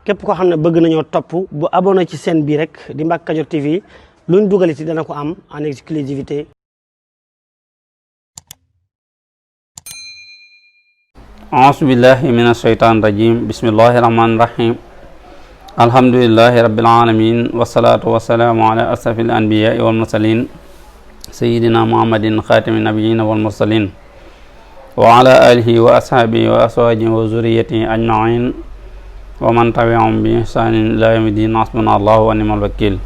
képp koo xam ne bëgg nañoo topp bu abonné ci chaîne bi rek di Mbacke Kadior TV luñ dugal ci dana ko am en exclusivité. auzu billahi mina shaytaani rajim bismillahi rahmaani rahim alhamdulillahi rabbil alamin wasalaatu wasalaamu ala asrafil anbiyaai wal mursalin sayidina muhammadin xaatimi nabiyina wal mursalin wa ala alihi wa ashaabihi wa aswaajihi wa zurriyatihi ajmain wa man tabi'ahum bi ihsaanin ila yawmi din hasbuna allahu wa ni'mal wakil.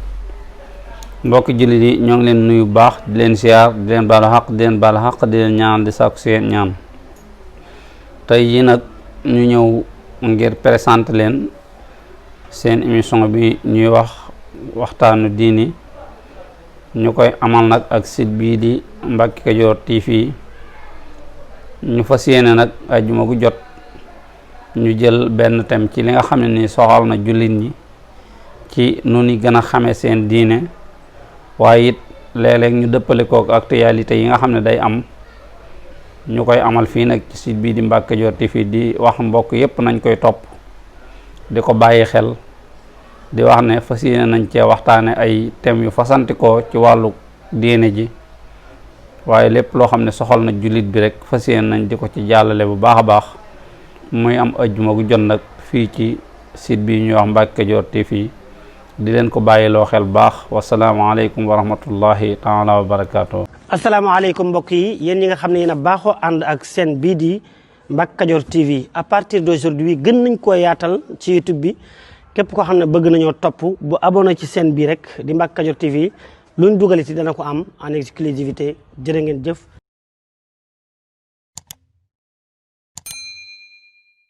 mbokki jullit yi ñoo ngi leen nuyu baax di leen siyaar di leen baalu xaq di leen baalu xaq di leen ñaan di sàkku seen ñaan. tey yi nag ñu ñëw ngir présenter leen seen émission bi ñuy wax waxtaanu diini ñu koy amal nag ak site bii di Mbacke Kadior TV ñu fas yéene nag ajjuma gu jot ñu jël benn thème ci li nga xam ne ni soxal na jullit ñi ci nu ni gën a xamee seen diine waaye it léeg-léeg ñu dëppale kook actualité yi nga xam ne day am ñu koy amal fii nag ci site bii di Mbacke Kadior TV di wax mbokk yépp nañ koy topp di ko bàyyi xel di wax ne fas yéene nañ cee waxtaane ay thèmes yu fasantikoo ci wàllu diine ji waaye lépp loo xam ne soxal na jullit bi rek fas yéene nañ di ko ci jàllale bu baax a baax muy am ajjuma gu jot nag fii ci site bi ñuy wax Mbacke Kadior TV di leen ko bàyyiloo xel bu baax wasalaamaaleykum wa rahmatullahi taala wa barakaatu. asalaamaaleykum mbokk yi yéen ñi nga xam ne yéen a baaxoo ànd ak chaîne bii di Mbacke Kadior TV à partir d'aujourd'hui gën nañ koo yaatal ci YouTube bi képp koo xam ne bëgg nañoo topp bu abonné ci chaîne bi rek di Mbacke Kadior TV luñ dugal ci dana ko am en exclusivité jërë ngeen jëf.